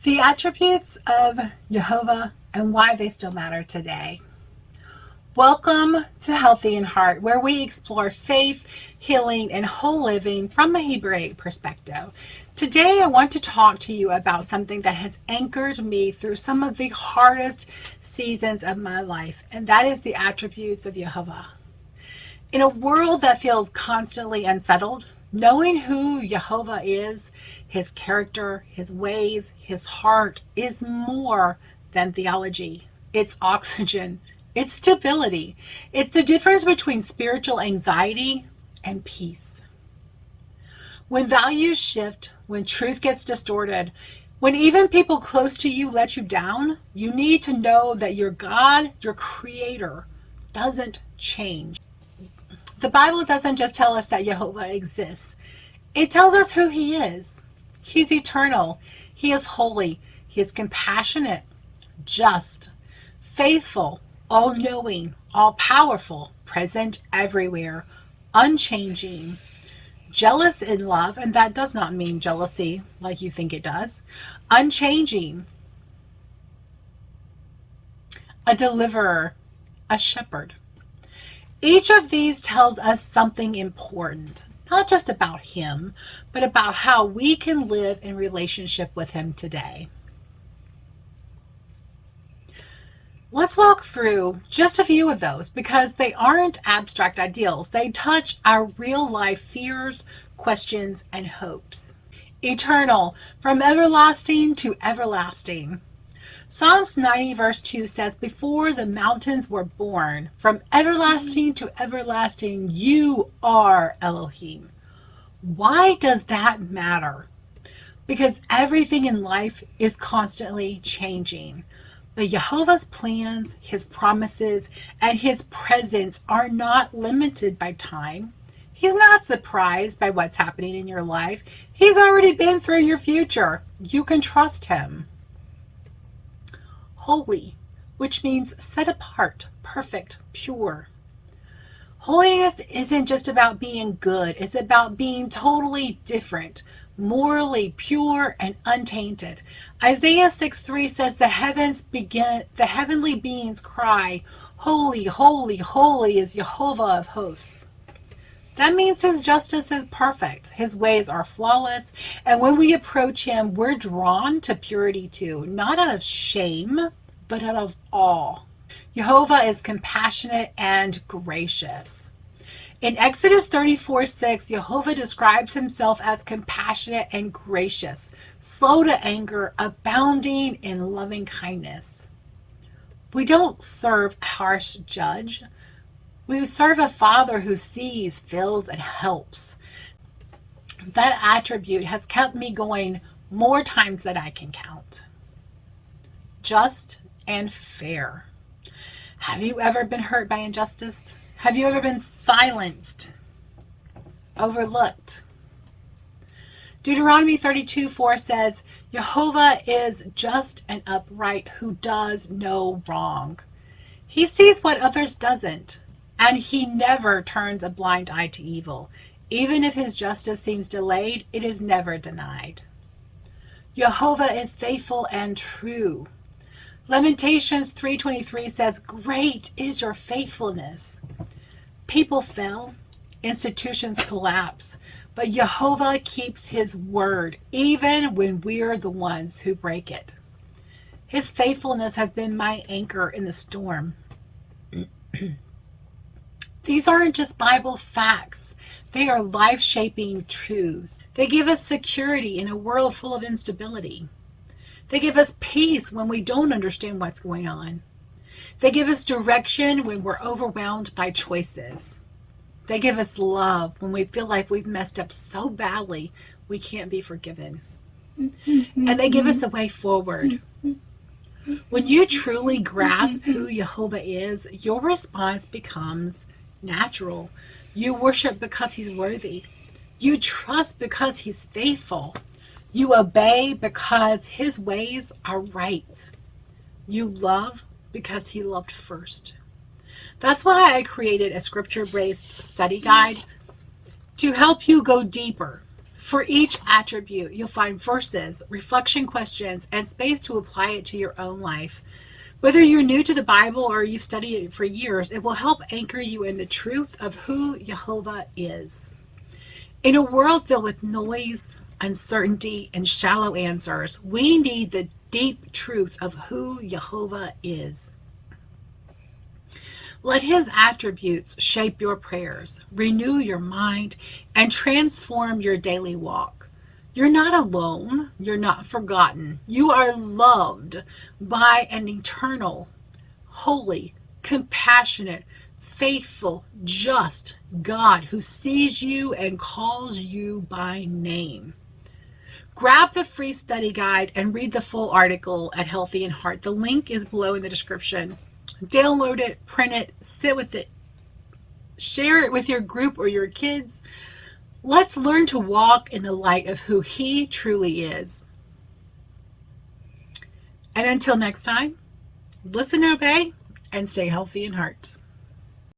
The attributes of Jehovah and why they still matter today. Welcome to Healthy in Heart, where we explore faith, healing, and whole living from a Hebraic perspective. Today, I want to talk to you about something that has anchored me through some of the hardest seasons of my life, and that is the attributes of Jehovah. In a world that feels constantly unsettled, knowing who Jehovah is, his character, his ways, his heart is more than theology. It's oxygen. It's stability. It's the difference between spiritual anxiety and peace. When values shift, when truth gets distorted, when even people close to you let you down, you need to know that your God, your Creator, doesn't change. The Bible doesn't just tell us that Jehovah exists. It tells us who He is. He's eternal. He is holy. He is compassionate, just, faithful, all-knowing, all-powerful, present everywhere, unchanging, jealous in love, and that does not mean jealousy like you think it does, unchanging, a deliverer, a shepherd. Each of these tells us something important, not just about Him, but about how we can live in relationship with Him today. Let's walk through just a few of those because they aren't abstract ideals. They touch our real life fears, questions, and hopes. Eternal, from everlasting to everlasting. Psalms 90 verse 2 says, "Before the mountains were born, from everlasting to everlasting, you are Elohim." Why does that matter? Because everything in life is constantly changing. But Jehovah's plans, His promises, and His presence are not limited by time. He's not surprised by what's happening in your life. He's already been through your future. You can trust Him. Holy, which means set apart, perfect, pure. Holiness isn't just about being good. It's about being totally different, morally pure and untainted. Isaiah 6:3 says the heavenly beings cry, "Holy, holy, holy is Jehovah of hosts." That means His justice is perfect. His ways are flawless. And when we approach Him, we're drawn to purity too, not out of shame, but out of awe. Jehovah is compassionate and gracious. In Exodus 34:6, Jehovah describes Himself as compassionate and gracious, slow to anger, abounding in loving kindness. We don't serve a harsh judge. We serve a Father who sees, feels, and helps. That attribute has kept me going more times than I can count. Just and fair. Have you ever been hurt by injustice? Have you ever been silenced, overlooked? Deuteronomy 32:4 says, "Jehovah is just and upright, who does no wrong." He sees what others doesn't, and He never turns a blind eye to evil. Even if His justice seems delayed, it is never denied. Jehovah is faithful and true. Lamentations 3:23 says, "Great is your faithfulness." People fell, institutions collapse, but Jehovah keeps His word, even when we're the ones who break it. His faithfulness has been my anchor in the storm. These aren't just Bible facts. They are life-shaping truths. They give us security in a world full of instability. They give us peace when we don't understand what's going on. They give us direction when we're overwhelmed by choices. They give us love when we feel like we've messed up so badly we can't be forgiven. And they give us a way forward. When you truly grasp who Jehovah is, your response becomes natural. You worship because He's worthy. You trust because He's faithful. You obey because His ways are right. You love because He loved first. That's why I created a scripture-based study guide to help you go deeper, For each attribute, you'll find verses, reflection questions, and space to apply it to your own life. Whether you're new to the Bible or you've studied it for years, it will help anchor you in the truth of who Jehovah is. In a world filled with noise, uncertainty, and shallow answers, we need the deep truth of who Jehovah is. Let his attributes shape your prayers, renew your mind, and transform your daily walk. You're not alone. You're not forgotten. You are loved by an eternal, holy, compassionate, faithful, just God who sees you and calls you by name. Grab the free study guide and read the full article at Healthy in Heart. The link is below in the description. Download it, print it, sit with it, share it with your group or your kids. Let's learn to walk in the light of who he truly is. And until next time, listen, obey, and stay healthy in heart.